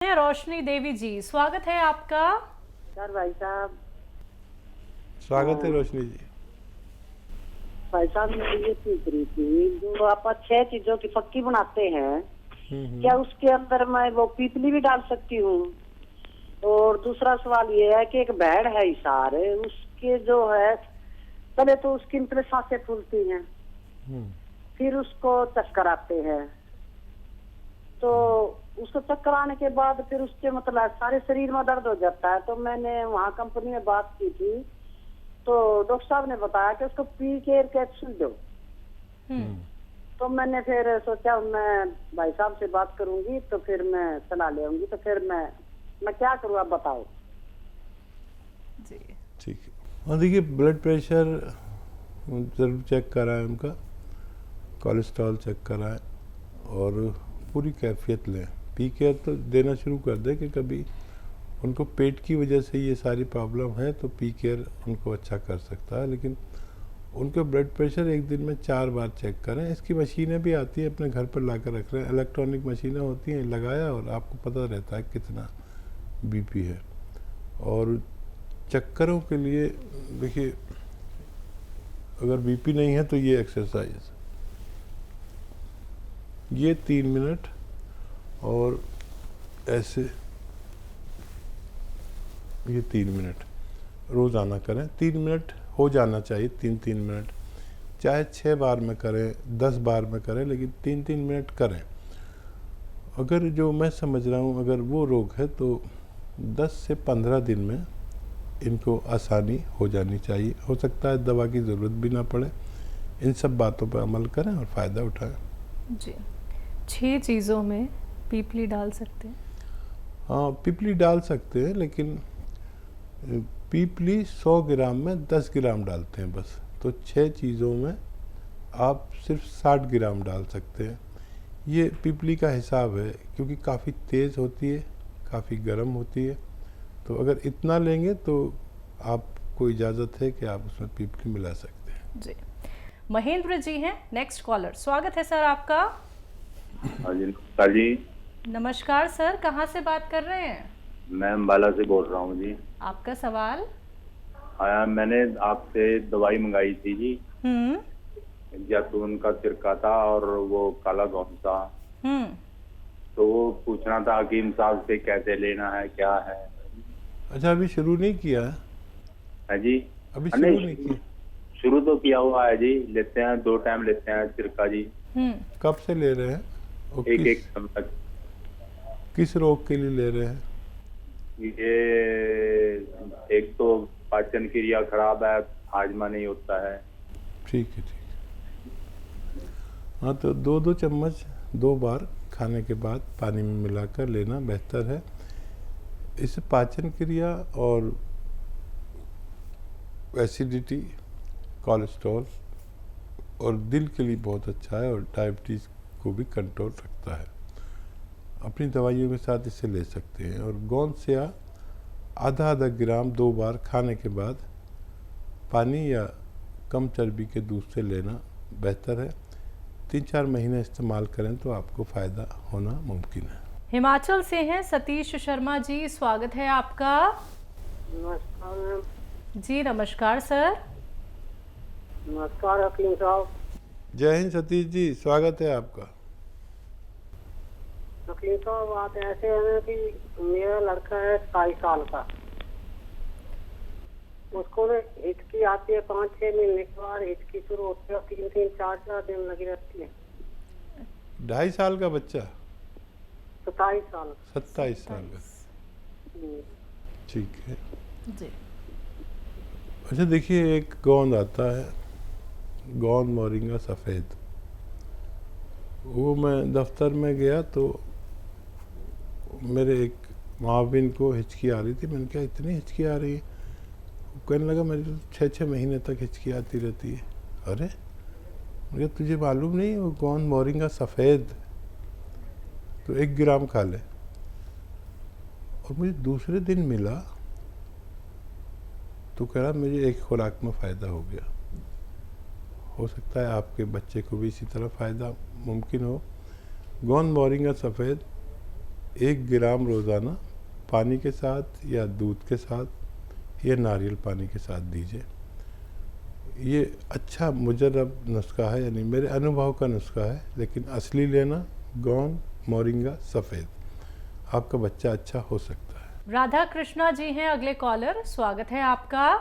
हैं रोशनी देवी जी, स्वागत है आपका। सर भाई साहब, स्वागत है रोशनी जी। भाई साहब मैं ये पूछ रही थी, जो आप 6 चीजों की फक्की बनाते हैं, क्या उसके अंदर मैं वो पीपली भी डाल सकती हूँ? और दूसरा सवाल ये है कि एक भेड़ है इसार, उसके जो है पहले तो उसकी मतलब सांसें फूलती हैं, फिर उसको चक्कर आते हैं, तो उसको चक्कर आने के बाद फिर उसके मतलब सारे शरीर में दर्द हो जाता है। तो मैंने वहाँ कंपनी में बात की थी, तो डॉक्टर साहब ने बताया कि उसको पी केयर कैप्सूल दो। तो मैंने फिर सोचा मैं भाई साहब से बात करूंगी, तो फिर मैं सलाह ले आऊंगी। तो फिर मैं क्या करूँ, आप बताओ जी। ठीक है। और देखिए, ब्लड प्रेशर ज़रूर चेक कराएं, उनका कोलेस्ट्रॉल चेक कराएं और पूरी कैफियत लें। पी केयर तो देना शुरू कर दें कि कभी उनको पेट की वजह से ये सारी प्रॉब्लम है तो पी केयर उनको अच्छा कर सकता है, लेकिन उनका ब्लड प्रेशर एक दिन में 4 बार चेक करें। इसकी मशीनें भी आती है, अपने घर पर ला कर रख रहे हैं, इलेक्ट्रॉनिक मशीनें होती हैं, लगाया और आपको पता रहता है कितना बीपी है। और चक्करों के लिए देखिए, अगर बीपी नहीं है तो ये एक्सरसाइज, ये 3 मिनट और ऐसे ये 3 मिनट रोज़ाना करें। 3 मिनट हो जाना चाहिए, 3-3 मिनट, चाहे 6 बार में करें 10 बार में करें, लेकिन 3-3 मिनट करें। अगर जो मैं समझ रहा हूँ, अगर वो रोग है तो 10 से 15 दिन में इनको आसानी हो जानी चाहिए। हो सकता है दवा की ज़रूरत भी ना पड़े। इन सब बातों पर अमल करें और फ़ायदा उठाएं। जी, 6 चीज़ों में पीपली डाल सकते हैं? हाँ, पीपली डाल सकते हैं, लेकिन पीपली 100 ग्राम में 10 ग्राम डालते हैं बस। तो 6 चीज़ों में आप सिर्फ 60 ग्राम डाल सकते हैं। ये पीपली का हिसाब है, क्योंकि काफ़ी तेज़ होती है, काफ़ी गर्म होती है। तो अगर इतना लेंगे तो आपको इजाज़त है कि आप उसमें पीपली मिला सकते हैं। जी। महेंद्र जी हैं नेक्स्ट कॉलर, स्वागत है सर आपका। हाँ जी, नमस्कार जी। नमस्कार सर, कहाँ से बात कर रहे हैं? मैं अम्बाला से बोल रहा हूँ जी। आपका सवाल? मैंने आपसे दवाई मंगाई थी जी, जैतून का सिरका था और वो काला घोंस था। तो वो पूछना था हकीम साहब से कैसे लेना है, क्या है। अच्छा, अभी शुरू नहीं किया है? है जी, अभी शुरू नहीं किया? शुरू तो किया हुआ है जी। लेते हैं, 2 टाइम लेते हैं सिरका जी। कब से ले रहे हैं? और एक चम्मच। किस रोग के लिए ले रहे हैं? ये एक तो पाचन क्रिया खराब है, हाजमा नहीं होता है। ठीक है, ठीक है। हाँ, तो 2-2 चम्मच 2 बार खाने के बाद पानी में मिलाकर लेना बेहतर है। इससे पाचन क्रिया और एसिडिटी, कोलेस्ट्रॉल और दिल के लिए बहुत अच्छा है, और डायबिटीज़ को भी कंट्रोल रखता है। अपनी दवाइयों के साथ इसे ले सकते हैं। और गोंद से आधा ग्राम 2 बार खाने के बाद पानी या कम चर्बी के दूध से लेना बेहतर है। 3-4 महीने इस्तेमाल करें तो आपको फ़ायदा होना मुमकिन है। हिमाचल से हैं सतीश शर्मा जी, स्वागत है आपका। नमस्कार जी नमस्कार सर। नमस्कार हकीम साहब। जय हिंद सतीश जी, स्वागत है आपका। हकीम साहब, बात ऐसे है कि मेरा लड़का है 27 साल का, उसको ना हिचकी आती है 5-6 महीने के बाद हिचकी शुरू होती है, 3-3, 4-4 दिन लगी रहती है। 2.5 साल का बच्चा? 27 साल। 27 साल का, ठीक है जी। अच्छा, देखिए, एक गोंद आता है, गोंद मोरिंगा सफ़ेद। वो मैं दफ्तर में गया तो मेरे एक माविन को हिचकी आ रही थी। मैंने कहा, इतनी हिचकी आ रही है? वो कहने लगा, मेरे तो 6-6 महीने तक हिचकी आती रहती है। अरे, मुझे तुझे मालूम नहीं वो गोंद मोरिंगा सफ़ेद, तो 1 ग्राम खा ले। और मुझे दूसरे दिन मिला तो कह रहा, मुझे एक खुराक में फ़ायदा हो गया। हो सकता है आपके बच्चे को भी इसी तरह फ़ायदा मुमकिन हो। गोंद मोरिंगा सफ़ेद 1 ग्राम रोज़ाना पानी के साथ या दूध के साथ या नारियल पानी के साथ दीजिए। ये अच्छा मुजर्रब नुस्खा है, यानी मेरे अनुभव का नुस्खा है, लेकिन असली लेना गोंद, मोरिंगा, सफ़ेद, आपका बच्चा अच्छा हो सकता है। राधा कृष्णा जी हैं अगले कॉलर, स्वागत है आपका।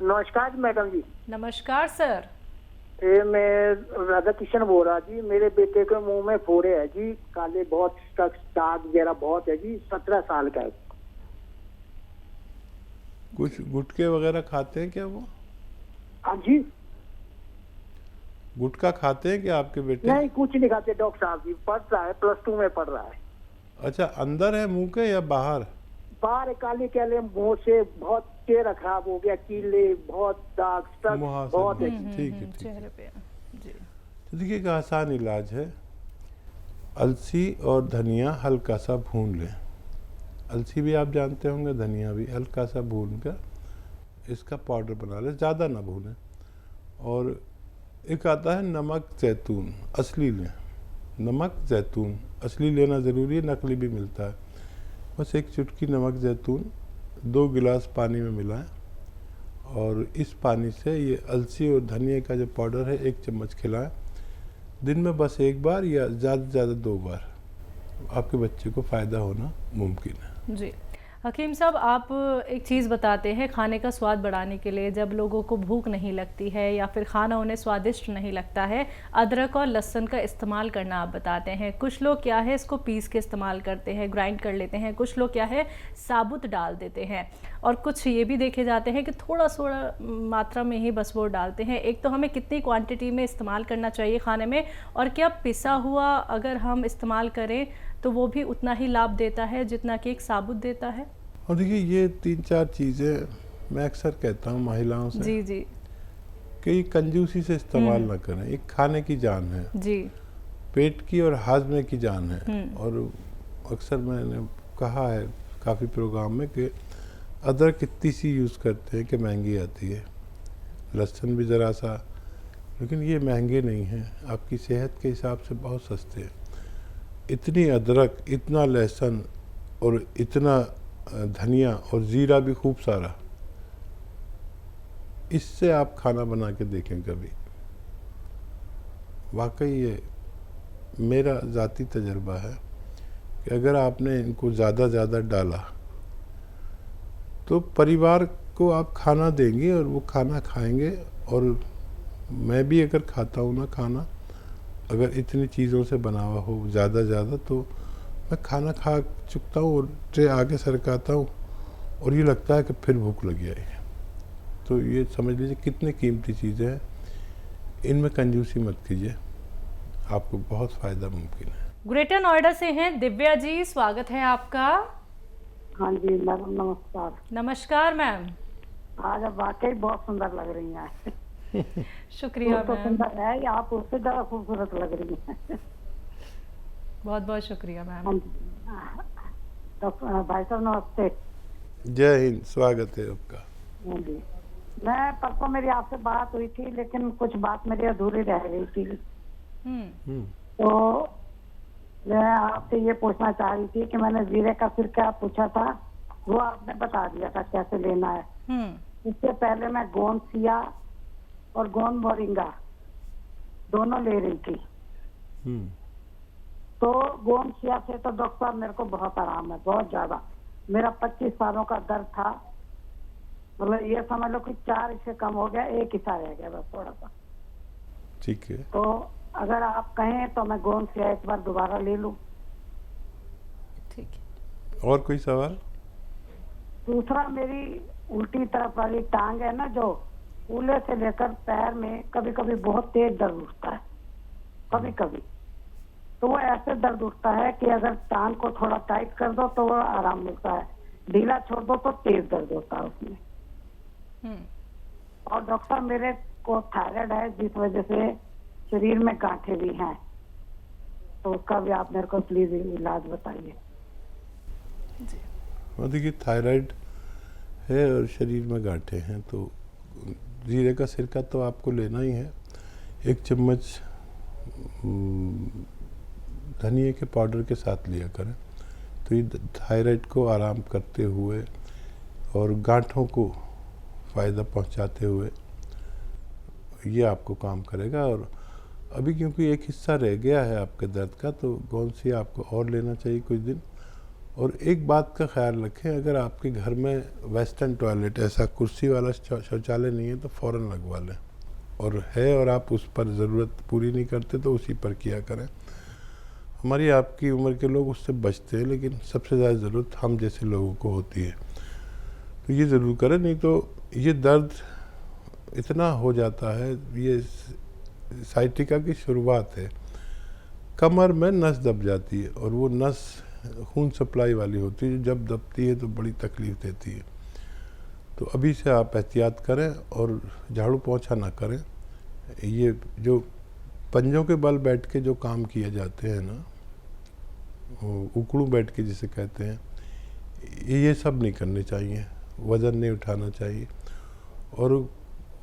नमस्कार मैडम जी। नमस्कार सर। ये मैं राधा किशन बोल रहा जी। मेरे बेटे के मुंह में फोड़े है जी, काले बहुत, दाग वगैरह बहुत है जी। 17 साल का है। कुछ गुटके वगैरह खाते हैं क्या वो? हाँ जी। गुटखा खाते हैं क्या आपके बेटे? नहीं, कुछ नहीं खाते डॉक्टर साहब जी। पढ़ रहा है, +2 में पढ़ रहा है। अच्छा, अंदर है मुंह के या बाहर? बाहर काले काले मुंह से बहुत चेहरा खराब हो गया, कीले, बहुत दाग, बहुत है। ठीक है, चेहरे पे जी। तो देखिए, एक आसान इलाज है। अलसी और धनिया हल्का सा भून लें। अलसी भी आप जानते होंगे, धनिया भी हल्का सा भून कर इसका पाउडर बना लें, ज़्यादा ना भूनें। और एक आता है नमक जैतून, असली लें। नमक जैतून असली लेना ज़रूरी है, नकली भी मिलता है। बस एक चुटकी नमक जैतून 2 गिलास पानी में मिलाएं और इस पानी से ये अलसी और धनिया का जो पाउडर है 1 चम्मच खिलाएं। दिन में बस 1 बार या ज़्यादा से ज़्यादा 2 बार, आपके बच्चे को फ़ायदा होना मुमकिन है। जी हकीम साहब, आप एक चीज़ बताते हैं खाने का स्वाद बढ़ाने के लिए, जब लोगों को भूख नहीं लगती है या फिर खाना उन्हें स्वादिष्ट नहीं लगता है, अदरक और लहसुन का इस्तेमाल करना आप बताते हैं। कुछ लोग क्या है इसको पीस के इस्तेमाल करते हैं, ग्राइंड कर लेते हैं, कुछ लोग क्या है साबुत डाल देते हैं, और कुछ ये भी देखे जाते हैं कि थोड़ा थोड़ा मात्रा में ही बस वो डालते हैं। एक तो हमें कितनी क्वांटिटी में इस्तेमाल करना चाहिए खाने में, और क्या पिसा हुआ अगर हम इस्तेमाल करें तो वो भी उतना ही लाभ देता है जितना कि एक साबुत देता है? और देखिए, ये 3-4 चीज़ें मैं अक्सर कहता हूँ महिलाओं से जी जी कि ये कंजूसी से इस्तेमाल ना करें। एक खाने की जान है जी, पेट की और हाजमे की जान है। और अक्सर मैंने कहा है काफ़ी प्रोग्राम में कि अदरक इतनी सी यूज़ करते हैं कि महंगी आती है, लहसुन भी ज़रा सा, लेकिन ये महंगे नहीं हैं, आपकी सेहत के हिसाब से बहुत सस्ते हैं। इतनी अदरक, इतना लहसुन और इतना धनिया और ज़ीरा भी खूब सारा, इससे आप खाना बना के देखें कभी। वाकई ये मेरा ज़ाती तजर्बा है कि अगर आपने इनको ज़्यादा डाला तो परिवार को आप खाना देंगे और वो खाना खाएंगे। और मैं भी अगर खाता हूँ ना खाना, अगर इतनी चीज़ों से बना हुआ हो ज़्यादा तो मैं खाना खा चुकता हूँ और ट्रे आगे सरकाता हूँ और ये लगता है कि फिर भूख लगी है। तो ये समझ लीजिए कितनी कीमती चीज़ें हैं, इनमें कंजूसी मत कीजिए, आपको बहुत फ़ायदा मुमकिन है। ग्रेटर नोएडा से हैं दिव्या जी, स्वागत है आपका। हाँ जी मैडम, नमस्कार। नमस्कार मैम। आज आप वाकई बहुत सुंदर लग रही हैं। शुक्रिया तो मैम, सुंदर है, या आप उससे ज़्यादा खूबसूरत लग रही हैं। बहुत बहुत शुक्रिया मैम। हाँ जी। तो भाई साहब नमस्ते। जय हिंद, स्वागत है आपका। हाँ जी, मैं परसों मेरी आपसे बात हुई थी, लेकिन कुछ बात मेरी अधूरी रह गई थी। तो मैं आपसे ये पूछना चाह रही थी कि मैंने जीरे का सिरका पूछा था, वो आपने बता दिया था कैसे लेना है। इससे पहले मैं गोंद सिया और गोंद मोरिंगा दोनों ले रही थी। तो गोंद सिया से तो डॉक्टर साहब मेरे को बहुत आराम है, बहुत ज्यादा। मेरा 25 सालों का दर्द था, मतलब ये समझ लो कि 4 हिस्से कम हो गया, 1 हिस्सा रह गया बस थोड़ा सा। ठीक है। तो अगर आप कहें तो मैं गोंद सिया एक बार दोबारा ले लूं। ठीक है। और कोई सवाल? दूसरा, मेरी उल्टी तरफ वाली टांग है ना, जो कूल्हे से लेकर पैर में कभी कभी बहुत तेज दर्द उठता है, कभी कभी तो वो ऐसे दर्द उठता है कि अगर टांग को थोड़ा टाइट कर दो तो वो आराम मिलता है, ढीला छोड़ दो तो तेज दर्द होता है उसमें। और डॉक्टर मेरे को थायराइड है, जिस वजह से शरीर में गांठें भी हैं, तो उसका भी आप मेरे को प्लीज इलाज बताइए। देखिए, थायराइड है और शरीर में गांठें हैं, तो जीरे का सिरका तो आपको लेना ही है। 1 चम्मच धनिए के पाउडर के साथ लिया करें। तो ये थायराइड को आराम करते हुए और गांठों को फ़ायदा पहुंचाते हुए ये आपको काम करेगा। और अभी क्योंकि एक हिस्सा रह गया है आपके दर्द का, तो गोंसी आपको और लेना चाहिए कुछ दिन। और एक बात का ख्याल रखें, अगर आपके घर में वेस्टर्न टॉयलेट, ऐसा कुर्सी वाला शौचालय नहीं है तो फ़ौरन लगवा लें, और है और आप उस पर ज़रूरत पूरी नहीं करते तो उसी पर किया करें। हमारी आपकी उम्र के लोग उससे बचते हैं, लेकिन सबसे ज़्यादा ज़रूरत हम जैसे लोगों को होती है, तो ये ज़रूर करें। नहीं तो ये दर्द इतना हो जाता है, ये साइटिका की शुरुआत है। कमर में नस दब जाती है और वो नस खून सप्लाई वाली होती है, जब दबती है तो बड़ी तकलीफ़ देती है। तो अभी से आप एहतियात करें और झाड़ू पोंछा ना करें। ये जो पंजों के बल बैठ के जो काम किए जाते हैं ना, उकड़ू बैठ के जिसे कहते हैं, ये सब नहीं करने चाहिए, वज़न नहीं उठाना चाहिए। और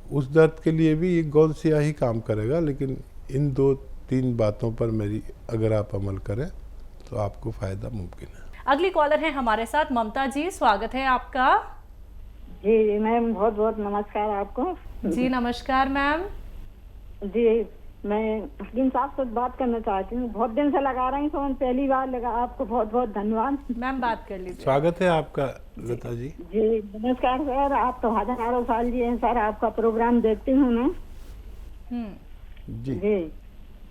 उस दर्द के लिए भी ये गोंसिया ही काम करेगा, लेकिन इन 2-3 बातों पर मेरी अगर आप अमल करें तो आपको फ़ायदा मुमकिन है। अगली कॉलर है हमारे साथ ममता जी, स्वागत है आपका। जी मैम, बहुत बहुत नमस्कार आपको। जी नमस्कार मैम। जी मैं हकीम साहब से बात करना चाहती हूँ, बहुत दिन से लगा रही हूँ, पहली बार लगा। आपको बहुत बहुत धन्यवाद। मैम बात कर लीजिए। स्वागत है आपका लता जी। जी नमस्कार सर, आप तो हजारों साल जी हैं सर, आपका प्रोग्राम देखती हूँ मैं। जी जी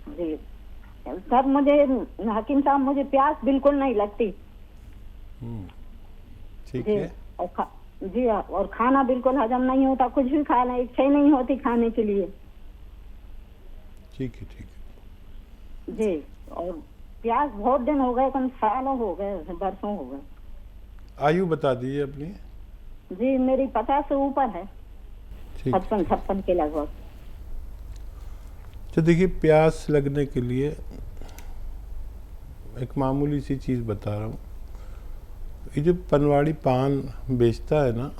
जी सर, मुझे हकीम साहब, मुझे प्यास बिल्कुल नहीं लगती। ठीक है। और खाना बिल्कुल हजम नहीं होता, कुछ भी खाना इच्छा ही नहीं होती खाने के लिए। ठीक है जी, और प्यास बहुत दिन हो गए, कम सालों हो गए, बरसों हो गए। आयु बता दीजिए अपनी। जी मेरी 50 से ऊपर है, 56 के लगभग। तो देखिए, प्यास लगने के लिए एक मामूली सी चीज़ बता रहा हूँ। ये जो पनवाड़ी पान बेचता है ना,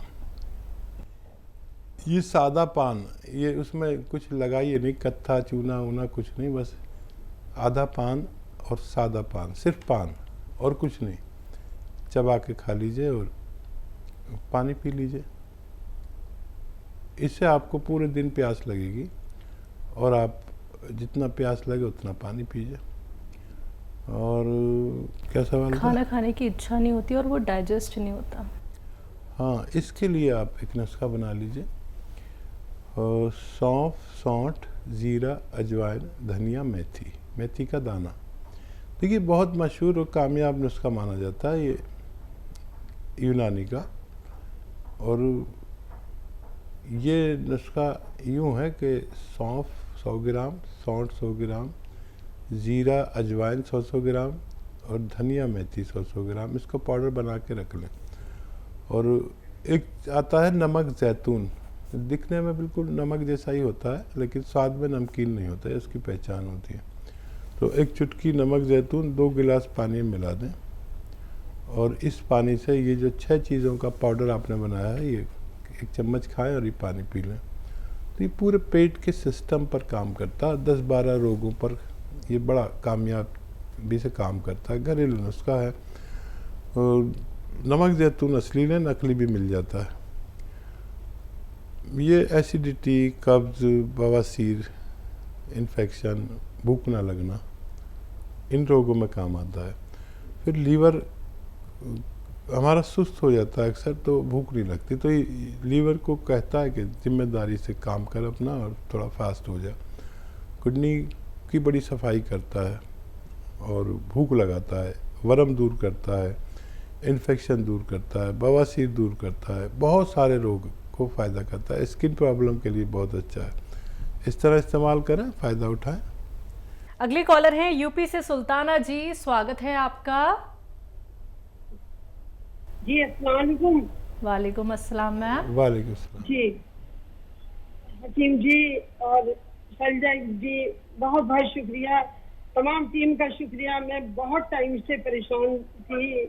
ये सादा पान, ये उसमें कुछ लगाइए नहीं, कत्था चूना वूना कुछ नहीं, बस आधा पान और सादा पान, सिर्फ पान और कुछ नहीं, चबा के खा लीजिए और पानी पी लीजिए। इससे आपको पूरे दिन प्यास लगेगी और आप जितना प्यास लगे उतना पानी पीजिए। और क्या सवाल था? खाना खाने की इच्छा नहीं होती और वो डाइजेस्ट नहीं होता। हाँ, इसके लिए आप एक नुस्खा बना लीजिए। सौंफ, सौंठ, जीरा, अजवाइन, धनिया, मेथी का दाना। देखिए, बहुत मशहूर और कामयाब नुस्खा माना जाता है ये यूनानी का। और ये नुस्खा यूँ है कि सौंफ 100 ग्राम, सौंठ 100 ग्राम, जीरा अजवाइन 100 ग्राम और धनिया मेथी 100 ग्राम, इसको पाउडर बना के रख लें। और एक आता है नमक जैतून, दिखने में बिल्कुल नमक जैसा ही होता है, लेकिन स्वाद में नमकीन नहीं होता है, इसकी पहचान होती है। तो एक चुटकी नमक जैतून 2 गिलास पानी में मिला दें, और इस पानी से ये जो 6 चीज़ों का पाउडर आपने बनाया है, ये 1 चम्मच खाएं और ये पानी पी लें। तो ये पूरे पेट के सिस्टम पर काम करता है, 10-12 रोगों पर ये बड़ा कामयाबी से काम करता है। घरेलू नुस्खा है। और नमक जैतून असली में, नकली भी मिल जाता है। ये एसिडिटी, कब्ज़, बवासीर, इन्फेक्शन, भूख ना लगना, इन रोगों में काम आता है। फिर लीवर हमारा सुस्त हो जाता है अक्सर, तो भूख नहीं लगती, तो ये लीवर को कहता है कि जिम्मेदारी से काम कर अपना और थोड़ा फास्ट हो जा। किडनी की बड़ी सफाई करता है और भूख लगाता है, वरम दूर करता है, इन्फेक्शन दूर करता है, बवासीर दूर करता है, बहुत सारे रोग को फ़ायदा करता है। स्किन प्रॉब्लम के लिए बहुत अच्छा है। इस तरह इस्तेमाल करें, फ़ायदा उठाएं। अगली कॉलर है यूपी से सुल्ताना जी, स्वागत है आपका। जी अस्सलाम वालेकुम। वालेकुम अस्सलाम मैम। वालेकुम अस्सलाम। जी हकीम जी और शैलजा जी, बहुत बहुत शुक्रिया, तमाम टीम का शुक्रिया। मैं बहुत टाइम से परेशान थी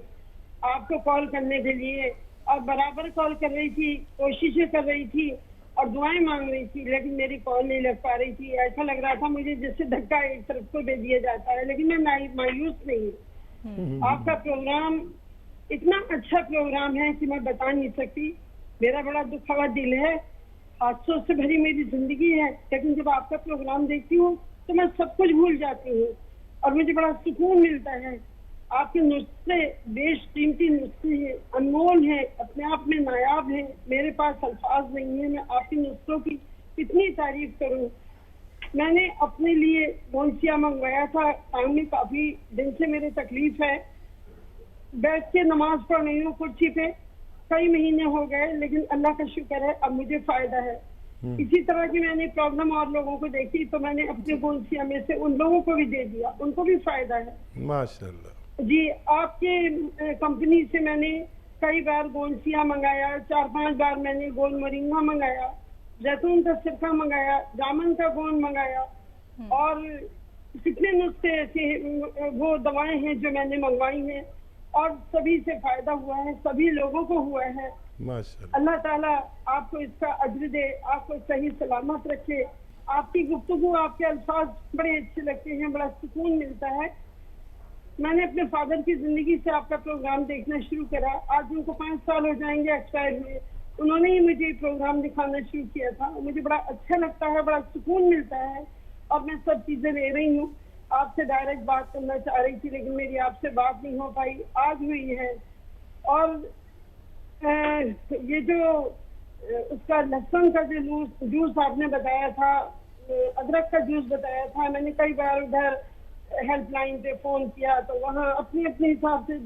आपको कॉल करने के लिए, और बराबर कॉल कर रही थी, कोशिशें कर रही थी, और दुआएं मांग रही थी, लेकिन मेरी कॉल नहीं लग पा रही थी। ऐसा लग रहा था मुझे जैसे धक्का एक तरफ को दे दिया जाता है, लेकिन मैं मायूस नहीं हूँ। आपका प्रोग्राम इतना अच्छा प्रोग्राम है कि मैं बता नहीं सकती। मेरा बड़ा दुखा हुआ दिल है, हादसों से भरी मेरी जिंदगी है, लेकिन जब आपका प्रोग्राम देखती हूँ तो मैं सब कुछ भूल जाती हूँ और मुझे बड़ा सुकून मिलता है। आपके नुस्खे बेशकीमती नुस्खे हैं, अनमोल है, अपने आप में नायाब है। मेरे पास अल्फाज नहीं है, मैं आपके नुस्खों की कितनी तारीफ करूं। मैंने अपने लिए गोंसिया मंगवाया था, टांग में काफी दिन से मेरे तकलीफ है, बैठ के नमाज पढ़ रही हूँ कुर्सी पे, कई महीने हो गए, लेकिन अल्लाह का शुक्र है अब मुझे फायदा है। इसी तरह की मैंने प्रॉब्लम और लोगों को देखी तो मैंने अपने गोंसिया में से उन लोगों को भी दे दिया, उनको भी फायदा है। माशाल्लाह जी, आपके कंपनी से मैंने कई बार गोंसिया मंगाया, 4-5 बार मैंने गोल मोरिंगा मंगाया, जैतून का सिरका मंगाया, जामुन का गोंद मंगाया और कितने नुस्खे ऐसे वो दवाएं हैं जो मैंने मंगवाई हैं और सभी से फायदा हुआ है, सभी लोगों को हुआ है। माशाल्लाह। अल्लाह ताला आपको इसका अज्र दे, आपको सही सलामत रखे। आपकी गुफ्तगू, आपके अल्फाज बड़े अच्छे लगते हैं, बड़ा सुकून मिलता है। मैंने अपने फादर की जिंदगी से आपका प्रोग्राम देखना शुरू करा, आज उनको 5 साल हो जाएंगे एक्सपायर हुए। उन्होंने ही मुझे प्रोग्राम दिखाना शुरू किया था, मुझे बड़ा अच्छा लगता है, बड़ा सुकून मिलता है और मैं सब चीजें ले रही हूँ। आपसे डायरेक्ट बात करना चाह रही थी लेकिन मेरी आपसे बात नहीं हो पाई, आज हुई है। और ये जो उसका लहसुन का जो जूस आपने बताया था, अदरक का जूस बताया था, मैंने कई बार उधर हेल्पलाइन पे फोन किया तो वहाँ अपने अपने हिसाब से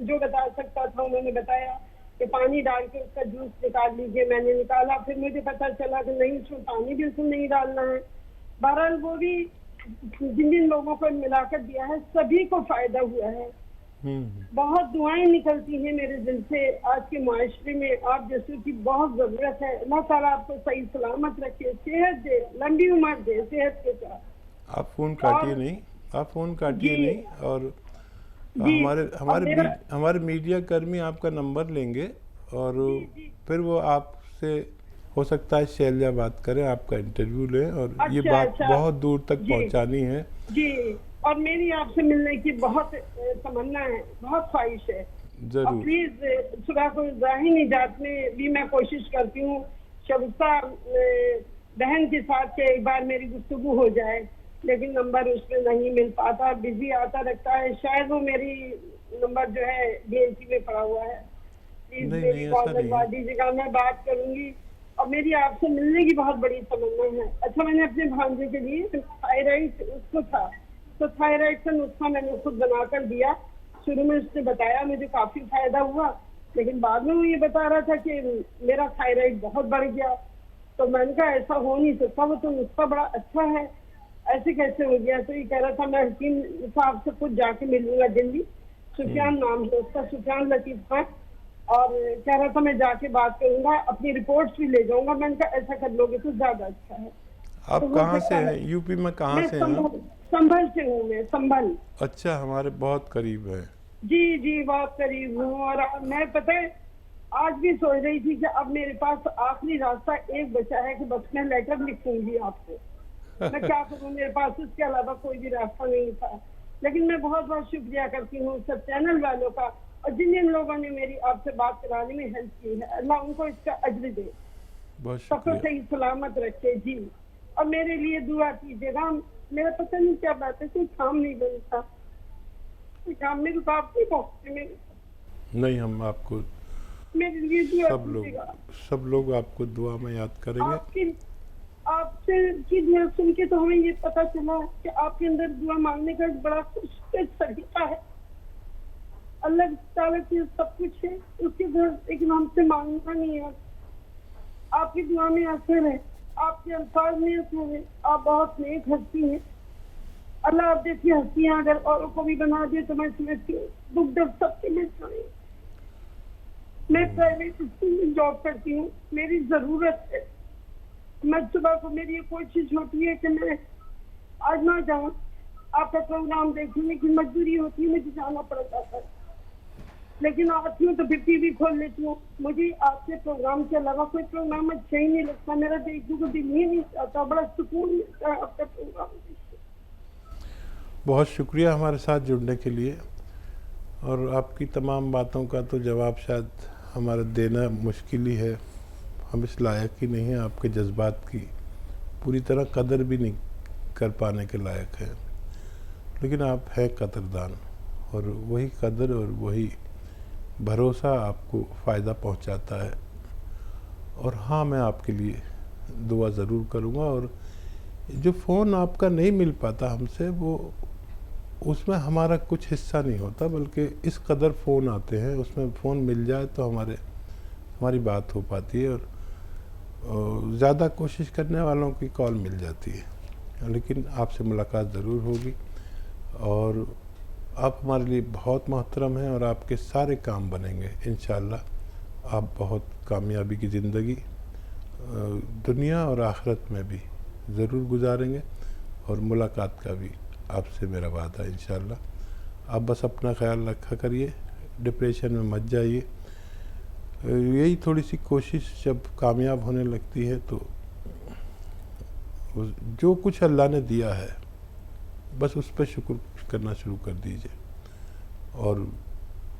जो बता सकता था उन्होंने बताया कि पानी डाल के उसका जूस निकाल लीजिए। मैंने निकाला, फिर मुझे पता चला कि नहीं, उसमें पानी बिल्कुल नहीं डालना है। बहरहाल वो भी जिन जिन लोगों को मिलाकर दिया है सभी को फायदा हुआ है। बहुत दुआएं निकलती हैं मेरे दिल से। आज के माशरे में आप जैसे की बहुत जरूरत है। अल्लाह ताला आपको सही सलामत रखे, सेहत दे, लंबी उम्र दे सेहत के साथ। आप फोन काटिए नहीं, आप फोन काटिए नहीं। और हमारे मीडिया कर्मी आपका नंबर लेंगे और फिर वो आपसे हो सकता है शैल्या बात करें, आपका इंटरव्यू लें और ये बात बहुत दूर तक पहुंचानी है। जी, और मेरी आपसे मिलने की बहुत तमन्ना है, बहुत ख्वाहिश है। जरूर। प्लीज सुबह को जाहिर निजात में भी मैं कोशिश करती हूँ शगुफ्ता बहन के साथ के एक बार मेरी गुफ्तगू हो जाए, लेकिन नंबर उसमें नहीं मिल पाता, बिजी आता रहता है। शायद वो मेरी नंबर जो है DNC में पड़ा हुआ है। प्लीज मेरी कॉल लगवा दीजिएगा, मैं बात करूंगी। और मेरी आपसे मिलने की बहुत बड़ी तमन्ना है। अच्छा, मैंने अपने भांजे के लिए थायराइड उसको था तो थायराइड का नुस्खा मैंने खुद बनाकर दिया। शुरू में उसने बताया, मुझे काफी फायदा हुआ, लेकिन बाद में वो ये बता रहा था कि मेरा थायराइड बहुत बढ़ गया। तो मैंने कहा ऐसा हो नहीं सकता, वो तो नुस्खा बड़ा अच्छा है, ऐसे कैसे हो गया? तो ये कह रहा था मैं हकीम साहब से खुद जाके मिलूंगा दिल्ली, सुफियान नाम है उसका, सुफियान लतीफ खान, और कह रहा था मैं जाके बात करूंगा, अपनी रिपोर्ट्स भी ले जाऊंगा। मैंने कहा ऐसा कर लोगे तो ज्यादा अच्छा है। आप तो कहाँ से हैं? यूपी में कहाँ से हैं? संभल से हूँ मैं, संभल। अच्छा, हमारे बहुत करीब है। जी जी, बहुत करीब हूँ। और मैं पता है आज भी सोच रही थी कि अब मेरे पास आखिरी रास्ता एक बचा है कि बस मैं लेटर लिखूंगी आपको। मैं क्या करूँ, मेरे पास इसके अलावा कोई भी रास्ता नहीं था। लेकिन मैं बहुत बहुत शुक्रिया करती हूँ सब चैनल वालों का और जिन जिन लोगों ने मेरी आपसे बात कराने में हेल्प की है। अल्लाह उनको इसका अज्र दे, सबको सही सलामत रखे। जी, और मेरे लिए दुआ कीजिएगा। मेरा पता नहीं क्या बात है, कोई काम नहीं बनता, कोई काम में रुकावट नहीं पहुँचती मेरे। नहीं, हम आपको मेरे लिए दुआ सब लोग आपको दुआ में याद करेंगे। आपसे की दुआ सुन के तो हमें ये पता चला कि आपके अंदर दुआ मांगने का एक बड़ा खुशकिस्मत तरीका है। अल्लाह ताला की सब कुछ है उसके घर, लेकिन हमसे मांगना नहीं है। आपकी दुआ में असर है, आपके अल्फाज में असर है। आप बहुत नेक हस्ती हैं। अल्लाह आप जैसी हस्तियाँ अगर औरों को भी बना दे तो मैं समझती हूँ दुख दर्द सबके मिल जाए। मैं प्राइवेट स्कूल में जॉब करती हूँ, मेरी जरूरत है। मैं सुबह को मेरी कोशिश होती है कि मैं आज ना जाऊँ, आपका प्रोग्राम देखूँ, लेकिन मजबूरी होती है, मुझे जाना पड़ जाता है। लेकिन आती हूँ तो फिर टीवी खोल लेती हूँ। मुझे आपके प्रोग्राम के अलावा कोई प्रोग्राम अच्छा ही नहीं लगता, मेरा देखने को दिल ही नहीं चाहता, बड़ा सुकून मिलता है आपका प्रोग्राम। बहुत शुक्रिया हमारे साथ जुड़ने के लिए, और आपकी तमाम बातों का तो जवाब शायद हमारा देना मुश्किल ही है। हम इस लायक ही नहीं हैं, आपके जज्बात की पूरी तरह कदर भी नहीं कर पाने के लायक है, लेकिन आप हैं कदरदान, और वही कदर और वही भरोसा आपको फ़ायदा पहुंचाता है। और हाँ, मैं आपके लिए दुआ ज़रूर करूँगा। और जो फ़ोन आपका नहीं मिल पाता हमसे, वो उसमें हमारा कुछ हिस्सा नहीं होता, बल्कि इस कदर फ़ोन आते हैं, उसमें फ़ोन मिल जाए तो हमारी बात हो पाती है, और ज़्यादा कोशिश करने वालों की कॉल मिल जाती है। लेकिन आपसे मुलाकात ज़रूर होगी, और आप हमारे लिए बहुत मोहतरम हैं, और आपके सारे काम बनेंगे इंशाअल्लाह। आप बहुत कामयाबी की ज़िंदगी दुनिया और आखिरत में भी ज़रूर गुजारेंगे, और मुलाकात का भी आपसे मेरा वादा है इंशाअल्लाह। आप बस अपना ख्याल रखा करिए, डिप्रेशन में मत जाइए। यही थोड़ी सी कोशिश जब कामयाब होने लगती है तो जो कुछ अल्लाह ने दिया है बस उस पर शुक्र करना शुरू कर दीजिए। और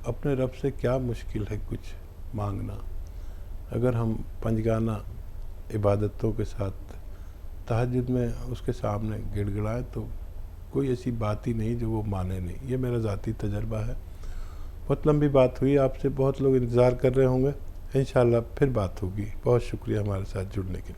अपने रब से क्या मुश्किल है कुछ मांगना, अगर हम पंजगाना इबादतों के साथ तहज्जुद में उसके सामने गिड़गिड़ाएं तो कोई ऐसी बात ही नहीं जो वो माने नहीं। ये मेरा ज़ाती तजर्बा है। बहुत लंबी बात हुई, आपसे बहुत लोग इंतज़ार कर रहे होंगे, इंशाअल्लाह फिर बात होगी। बहुत शुक्रिया हमारे साथ जुड़ने के लिए।